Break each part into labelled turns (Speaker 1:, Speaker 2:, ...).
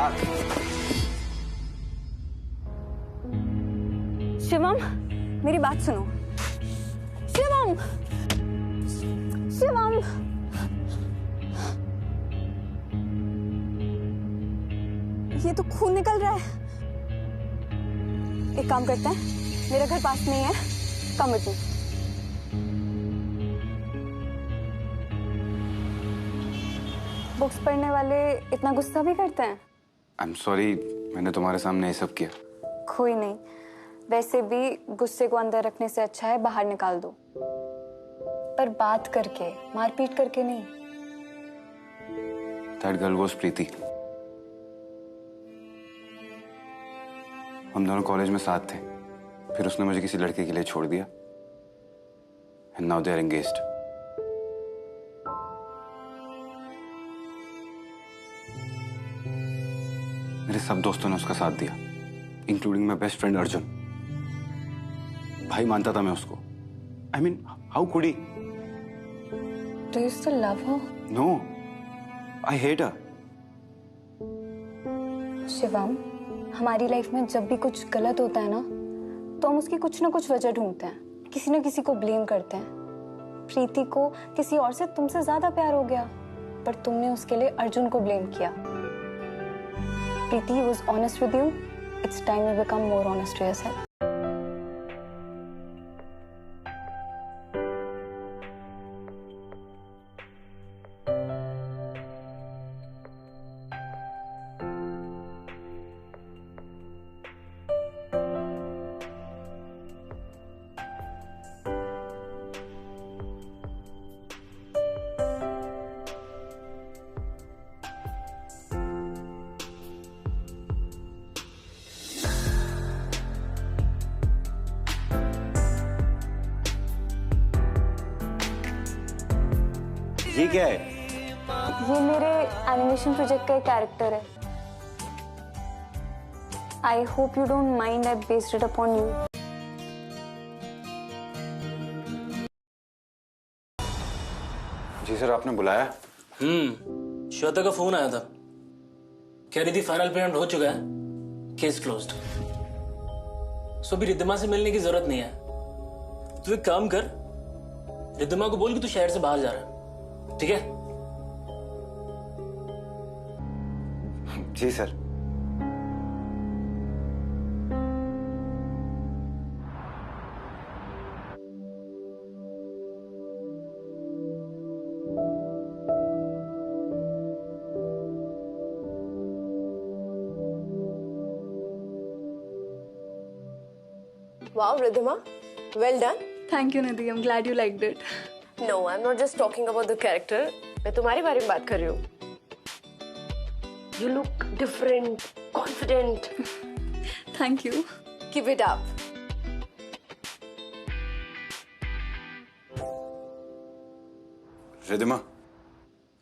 Speaker 1: यार।
Speaker 2: शिवम, मेरी बात सुनो। शिवम, शिवम, ये तो खून निकल रहा है। एक काम करते हैं, मेरा घर पास में ही है, कम विद मी। बुक्स पढ़ने वाले इतना गुस्सा भी करते हैं?
Speaker 1: आई एम सॉरी, मैंने तुम्हारे सामने ये सब किया।
Speaker 2: कोई नहीं, वैसे भी गुस्से को अंदर रखने से अच्छा है बाहर निकाल दो, पर बात करके, मारपीट करके नहीं।
Speaker 1: That girl was प्रीति। हम दोनों कॉलेज में साथ थे, फिर उसने मुझे किसी लड़के के लिए छोड़ दिया। And now they are engaged। मेरे सब दोस्तों ने उसका साथ दिया, including my best friend Arjun. भाई मानता था मैं उसको। I mean, how could he?
Speaker 2: Do you still love her?
Speaker 1: No, I hate her।
Speaker 2: Shivam, हमारी लाइफ में जब भी कुछ गलत होता है ना, तो हम उसकी कुछ ना कुछ वजह ढूंढते हैं, किसी ना किसी को ब्लेम करते हैं। प्रीति को किसी और से तुमसे ज्यादा प्यार हो गया, पर तुमने उसके लिए अर्जुन को ब्लेम किया। प्रीति was honest with you. It's time you become more honest to yourself.
Speaker 1: ये क्या है?
Speaker 2: ये मेरे एनिमेशन प्रोजेक्ट का एक कैरेक्टर है। I hope you don't mind, I based it upon you.
Speaker 1: जी सर, आपने बुलाया?
Speaker 3: श्वेता का फोन आया था, कह रही थी फाइनल पेमेंट हो चुका है, केस क्लोज्ड। सो अभी रिद्धिमा से मिलने की जरूरत नहीं है। तू एक काम कर, रिद्धिमा को बोल कि तू शहर से बाहर जा रहा है, ठीक है?
Speaker 1: जी sir.
Speaker 4: Wow, Riddhima, well done.
Speaker 2: Thank you, Nidhi. I'm glad you liked it.
Speaker 4: No, I'm not just talking about the character. मैं तुम्हारे बारे में बात कर रही हूँ. You look different, confident.
Speaker 2: Thank you.
Speaker 4: Keep it up.
Speaker 1: Riddhima,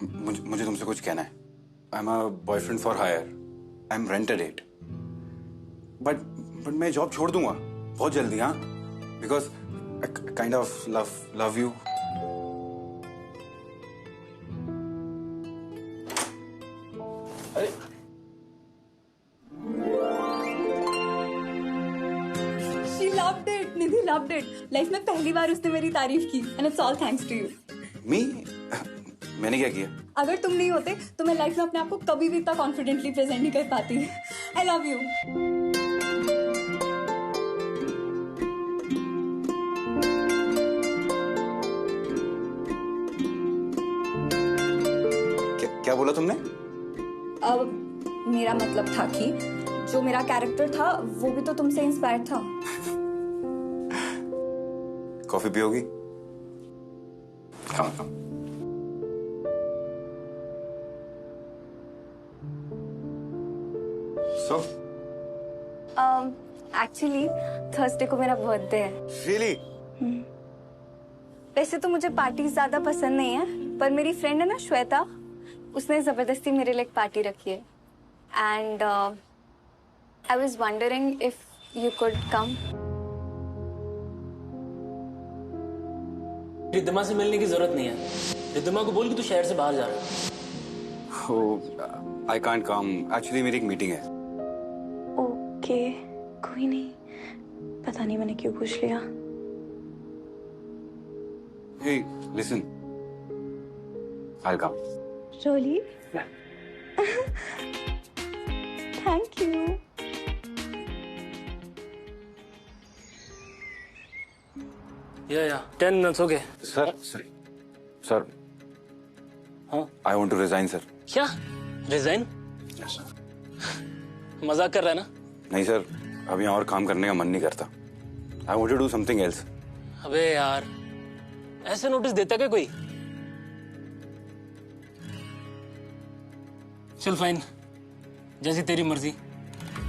Speaker 1: मुझे तुमसे कुछ कहना है। I am a boyfriend for hire. I am rented it. But मैं जॉब छोड़ दूंगा बहुत जल्दी, हाँ? Because I kind of love you. अरे
Speaker 2: She loved it. Nidhi loved it. Life में पहली बार उसने मेरी तारीफ की, and it's all thanks to you.
Speaker 1: मी? मैंने क्या किया?
Speaker 2: अगर तुम नहीं होते तो मैं लाइफ में अपने आप को कभी भी इतना कॉन्फिडेंटली प्रेजेंट नहीं कर पाती। I love you.
Speaker 1: क्या बोला तुमने?
Speaker 2: अब मेरा मतलब था कि जो मेरा कैरेक्टर था वो भी तो तुमसे इंस्पायर्ड था।
Speaker 1: कॉफी पियोगी? कम। So?
Speaker 2: एक्चुअली थर्सडे को मेरा बर्थडे है।
Speaker 1: Really?
Speaker 2: वैसे तो मुझे पार्टी ज्यादा पसंद नहीं है, पर मेरी फ्रेंड है ना श्वेता, उसने जबरदस्ती मेरे लिए एक पार्टी रखी है। And I was wondering if you could come.
Speaker 3: Riddhima से मिलने की जरूरत नहीं है। रिद्धिमा को बोल कि तू शहर से बाहर जा रहा है।
Speaker 1: आई कांट कम, एक्चुअली मेरी एक मीटिंग है।
Speaker 2: ओके, कोई नहीं। पता नहीं मैंने क्यों पूछ लिया।
Speaker 1: Hey, listen. I'll come.
Speaker 2: Really? Thank you.
Speaker 3: Yeah. 10 minutes, okay.
Speaker 1: Sir.
Speaker 3: हाँ?
Speaker 1: I want to resign, sir.
Speaker 3: क्या? Resign?
Speaker 1: Yes, sir.
Speaker 3: मजाक कर रहा है ना?
Speaker 1: नहीं सर, अब यहाँ और काम करने का मन नहीं करता। I want to do something else.
Speaker 3: अबे यार, ऐसे नोटिस देता क्या कोई? चल फाइन, जैसी तेरी मर्जी,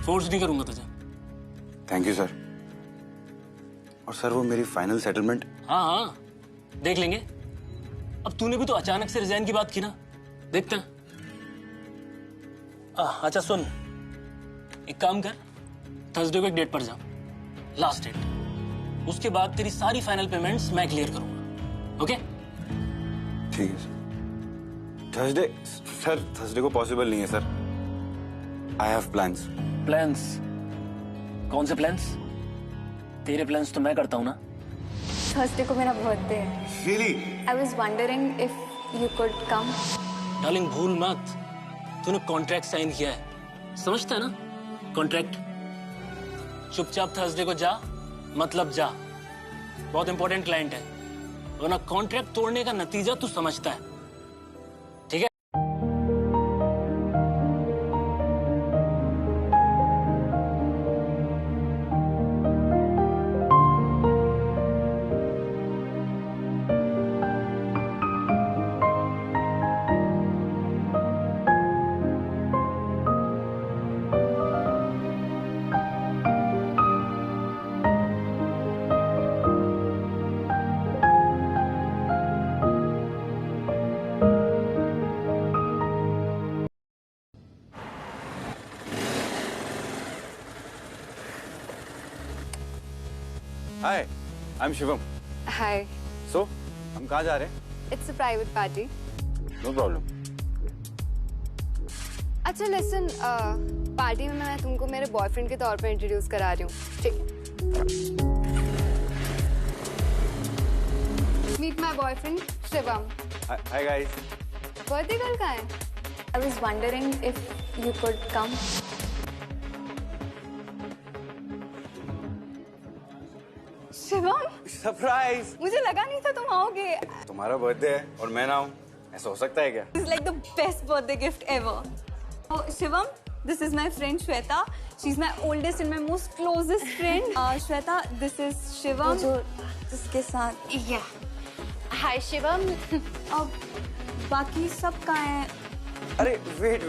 Speaker 3: फोर्स नहीं करूंगा तुझे।
Speaker 1: Thank you sir. और सर वो मेरी फाइनल सेटलमेंट?
Speaker 3: हाँ, देख लेंगे। अब तूने भी तो अचानक से रिजाइन की बात की ना, देखते हैं। अच्छा सुन, एक काम कर, थर्सडे को एक डेट पर जा, लास्ट डेट। उसके बाद तेरी सारी फाइनल पेमेंट्स मैं क्लियर करूंगा, ओके?
Speaker 1: ठीक है सर। थर्सडे को पॉसिबल नहीं है sir. I have plans.
Speaker 3: Plans? कौन से प्लान्स? तेरे प्लान्स तो मैं करता हूँ ना।
Speaker 2: थर्सडे को मेरा बर्थडे है।
Speaker 1: Really?
Speaker 2: I was wondering if you could come.
Speaker 3: Darling भूल मत, तूने कॉन्ट्रैक्ट साइन किया है, समझता है ना कॉन्ट्रैक्ट? चुपचाप थर्सडे को जा, मतलब जा। बहुत इंपॉर्टेंट क्लाइंट है, वरना कॉन्ट्रैक्ट तोड़ने का नतीजा तू समझता है, ठीक है?
Speaker 1: Hi, I'm Shivam.
Speaker 4: Hi.
Speaker 1: So, हम कहाँ जा रहे हैं?
Speaker 4: It's a private party.
Speaker 1: No problem.
Speaker 4: अच्छा listen, पार्टी में मैं तुमको मेरे बॉयफ्रेंड के तौर पे इंट्रोड्यूस करा रही हूँ, ठीक है? Meet my boyfriend, Shivam.
Speaker 1: Hi guys.
Speaker 4: Birthday girl कहाँ है?
Speaker 2: I was wondering if you could come. Shivam,
Speaker 1: Surprise.
Speaker 2: मुझे लगा नहीं था तुम आओगे।
Speaker 1: तुम्हारा बर्थडे है और मैं ना हूँ, ऐसा हो सकता है क्या?
Speaker 2: This is like the best birthday gift ever. Oh, Shivam, this is my friend Shweta. She's my oldest and my most closest friend. Shweta, this is Shivam. जो जिसके साथ
Speaker 4: Yeah. Hi Shivam.
Speaker 2: अब बाकी सब कहाँ हैं?
Speaker 1: अरे वेट,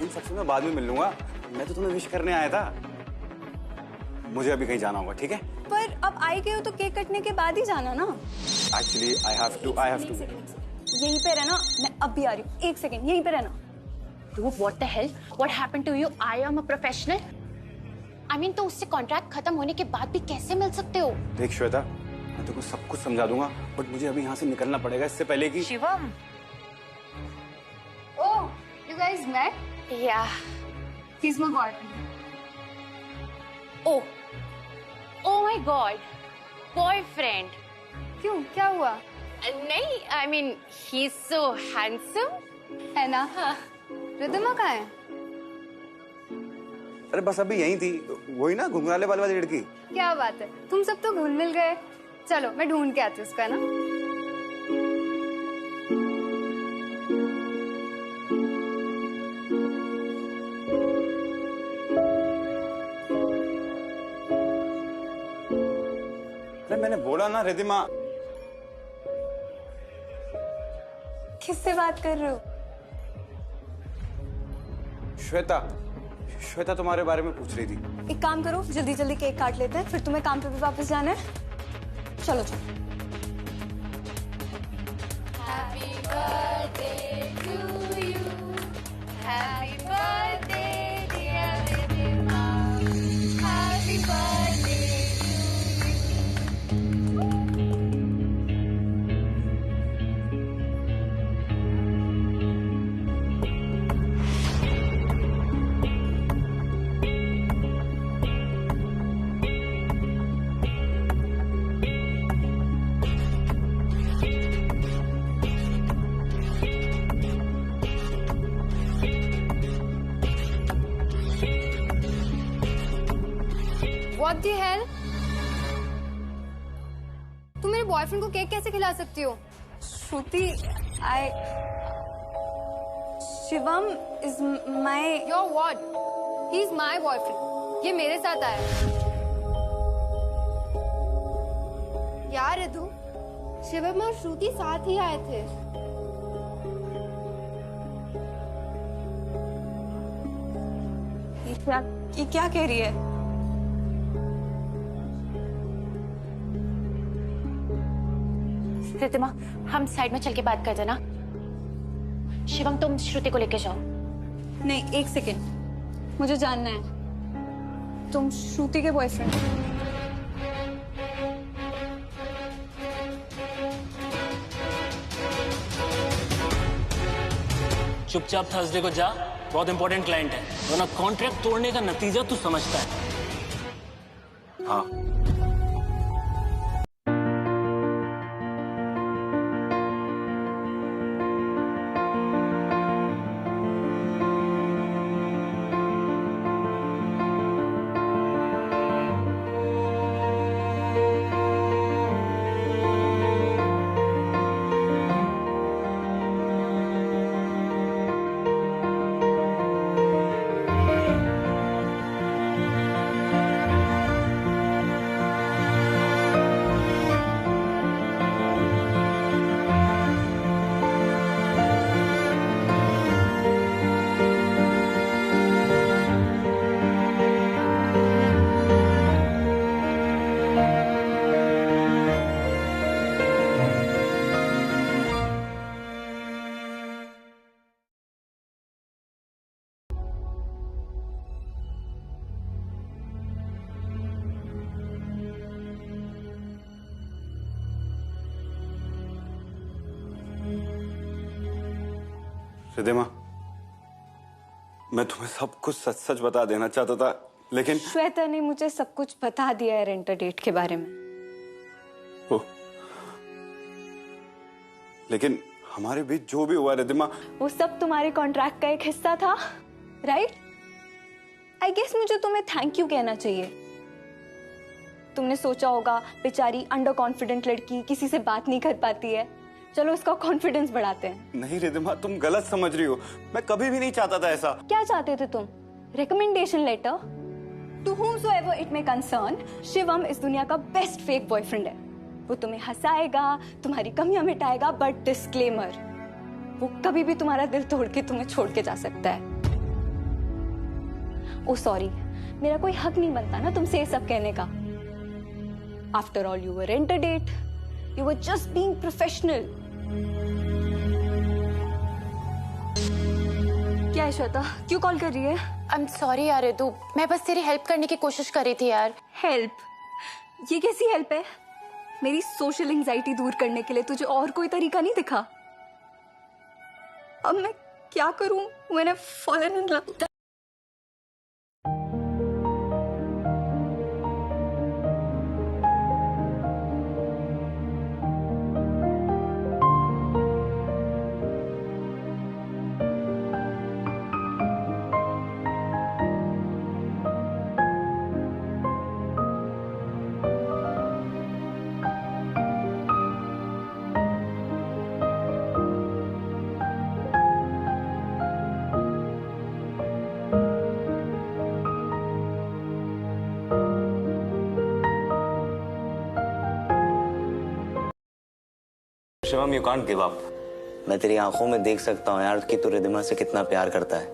Speaker 1: इन सबसे मैं बाद में मिल लूंगा। मैं तो तुम्हें विश करने आया था। मुझे अभी कहीं जाना होगा, ठीक है?
Speaker 2: पर अब आई गए हो तो केक कटने के बाद ही जाना ना।
Speaker 1: Actually, I have to.
Speaker 2: यहीं पे रहना, मैं अभी आ रही हूँ। एक सेकंड, यहीं पे रहना।
Speaker 5: Dude, what the hell? What happened to you? I am a professional. I mean, तो उससे कॉन्ट्रैक्ट खत्म होने के बाद भी कैसे मिल सकते हो?
Speaker 1: देख श्वेता, मैं तेको सब कुछ समझा दूंगा, बट मुझे अभी यहाँ से निकलना पड़ेगा इससे पहले कि
Speaker 5: Shivam.
Speaker 4: Oh, you guys met?
Speaker 5: Yeah.
Speaker 4: He's my boyfriend.
Speaker 5: Oh. Oh my God. Boyfriend.
Speaker 4: क्यों? क्या हुआ?
Speaker 5: नहीं, I mean, he's so handsome.
Speaker 4: है ना? रिद्धिमा कहाँ है?
Speaker 1: अरे बस अभी यहीं थी, वही ना घुंघराले वाली लड़की।
Speaker 4: क्या बात है? तुम सब तो घुल मिल गए। चलो, मैं ढूंढ के आती हूँ उसको, है ना?
Speaker 1: अरे मैंने बोला ना रिद्धिमा।
Speaker 2: किससे बात कर रहे हो?
Speaker 1: श्वेता तुम्हारे बारे में पूछ रही थी।
Speaker 2: एक काम करो, जल्दी जल्दी केक काट लेते हैं, फिर तुम्हें काम पे भी वापस जाना है। चलो।
Speaker 5: Happy birthday to you. Happy birthday, dear Ridhima. Happy birthday.
Speaker 4: What the hell? तुम मेरे बॉयफ्रेंड को केक कैसे खिला सकती हो?
Speaker 2: श्रुति, Shivam is my...
Speaker 4: Your what? He's my boyfriend. ये मेरे साथ आया है। यार रिद्धु, शिवम और श्रुति साथ ही आए थे।
Speaker 2: ये क्या कह रही है?
Speaker 5: रिद्धिमा, हम साइड में चल के बात करते ना। शिवम, तुम श्रुति को लेके जाओ।
Speaker 2: नहीं, एक सेकेंड, मुझे जानना है, तुम श्रुति के बॉयफ्रेंड?
Speaker 3: चुपचाप थर्सडे को जा, बहुत इंपॉर्टेंट क्लाइंट है, वरना कॉन्ट्रैक्ट तोड़ने का नतीजा तू समझता है।
Speaker 1: हाँ, रिद्धिमा, मैं तुम्हें सब कुछ सच सच बता देना चाहता था, लेकिन
Speaker 2: श्वेता ने मुझे सब कुछ बता दिया है रेंटर डेट के बारे में।
Speaker 1: ओह, लेकिन हमारे बीच जो भी हुआ रिद्धिमा,
Speaker 2: वो सब तुम्हारे कॉन्ट्रैक्ट का एक हिस्सा था, राइट? आई गेस मुझे तुम्हें थैंक यू कहना चाहिए। तुमने सोचा होगा बेचारी अंडर कॉन्फिडेंट लड़की किसी से बात नहीं कर पाती है, चलो इसका कॉन्फिडेंस बढ़ाते हैं।
Speaker 1: नहीं रिद्धिमा, तुम गलत समझ रही हो, मैं कभी भी नहीं चाहता था ऐसा।
Speaker 2: क्या चाहते थे तुम? Recommendation letter? To whomsoever it may concern, Shivam इस दुनिया का बेस्ट फेक बॉयफ्रेंड है। वो तुम्हें हंसाएगा, तुम्हारी कमियां मिटाएगा, बट डिस्क्लेमर, वो कभी भी तुम्हारा दिल तोड़ के तुम्हें छोड़ के जा सकता है। ओ सॉरी, मेरा कोई हक नहीं बनता ना तुमसे ये सब कहने का। After all you were rent a date, you were just being professional. क्या है श्वेता, क्यों कॉल कर रही है?
Speaker 5: आई एम सॉरी यार रिद्धु, मैं बस तेरी हेल्प करने की कोशिश कर रही थी यार।
Speaker 2: हेल्प? ये कैसी हेल्प है? मेरी सोशल एंजाइटी दूर करने के लिए तुझे और कोई तरीका नहीं दिखा? अब मैं क्या करूं? When I've fallen in love.
Speaker 6: Shivam, you can't give up. मैं तेरी आंखों में देख सकता हूँ यार कि तू रिद्धिमा से कितना प्यार करता है,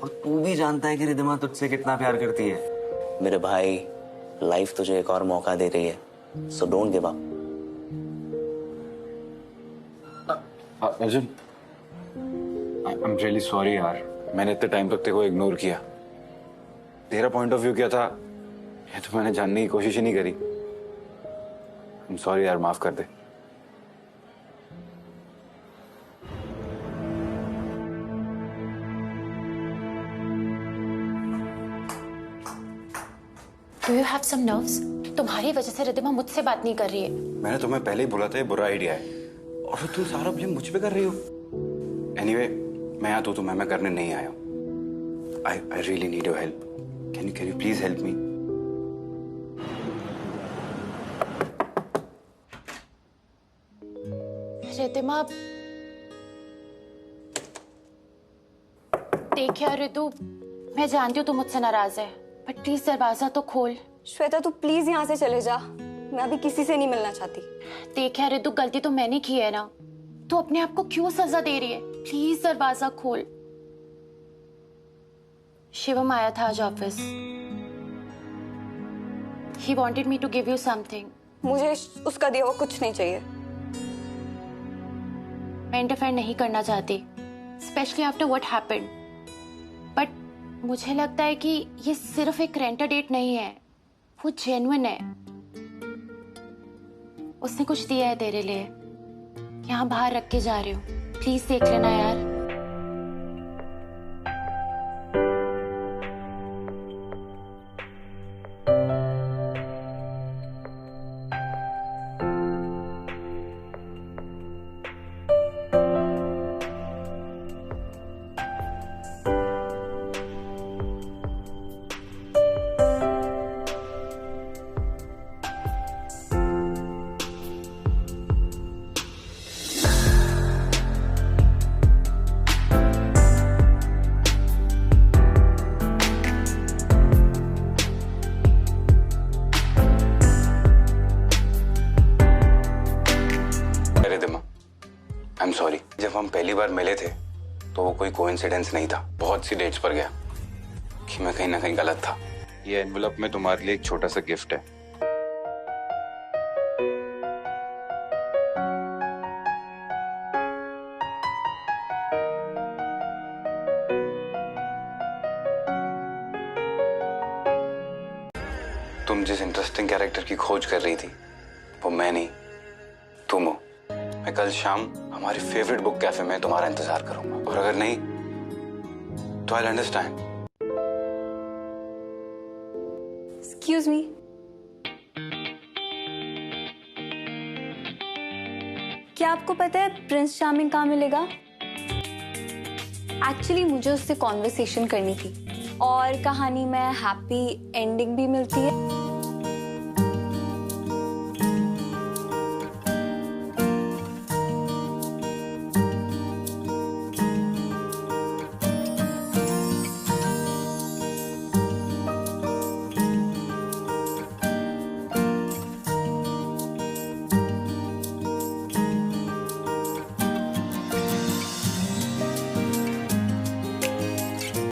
Speaker 6: और तू भी जानता है कि रिद्धिमा तुझसे कितना प्यार करती है। मेरे भाई, लाइफ तुझे एक और मौका दे रही है, so don't give up.
Speaker 1: Arjun, I am really sorry यार, मैंने इतने टाइम तक तेरे को इग्नोर किया। तेरा पॉइंट ऑफ व्यू क्या था ये तो मैंने जानने की कोशिश ही नहीं करी। आई एम सॉरी यार, माफ कर दे।
Speaker 5: Do you have some nerves? तुम्हारी वजह से रिद्धिमा मुझसे बात नहीं कर रही है।
Speaker 1: मैंने तुम्हें पहले ही बोला था ये बुरा आइडिया है, और तुम सारा ब्लेम मुझ पे कर रही हो। एनीवे, मैं यहाँ तो तुम्हें मैं करने नहीं आया हूँ। I really need your help. Can you please help me?
Speaker 5: Riddhima, देख यार रितु, मैं जानती हूँ तू मुझसे नाराज है, बट प्लीज दरवाजा तो खोल।
Speaker 2: श्वेता तू प्लीज यहाँ से चले जा, मैं अभी किसी से नहीं मिलना चाहती।
Speaker 5: देख यार रितु, गलती तो मैंने की है ना, तू अपने आप को क्यों सजा दे रही है? प्लीज दरवाजा खोल। शिवम आया था आज office. He wanted me to give you something.
Speaker 2: मुझे उसका दिया हुआ कुछ नहीं चाहिए।
Speaker 5: मैं इंटरफेयर नहीं करना चाहती, specially after what happened, but मुझे लगता है कि ये सिर्फ एक रेंटर डेट नहीं है, वो जेन्युइन है। उसने कुछ दिया है तेरे लिए, यहाँ बाहर रख के जा रही हूँ, प्लीज देख लेना यार।
Speaker 1: I'm sorry, जब हम पहली बार मिले थे तो वो कोई कोइंसिडेंस नहीं था। बहुत सी डेट्स पर गया कि मैं कहीं ना कहीं गलत था। ये एनवलप में तुम्हारे लिए एक छोटा सा गिफ्ट है। तुम जिस इंटरेस्टिंग कैरेक्टर की खोज कर रही थी वो मैं नहीं, तुम हो। मैं कल शाम हमारी फेवरेट बुक कैफे में तुम्हारा इंतजार करूंगा, और अगर नहीं तो आई अंडरस्टैंड।
Speaker 2: एक्सक्यूज मी, क्या आपको पता है प्रिंस चार्मिंग कहाँ मिलेगा? एक्चुअली मुझे उससे कॉन्वर्सेशन करनी थी और कहानी में हैप्पी एंडिंग भी मिलती है।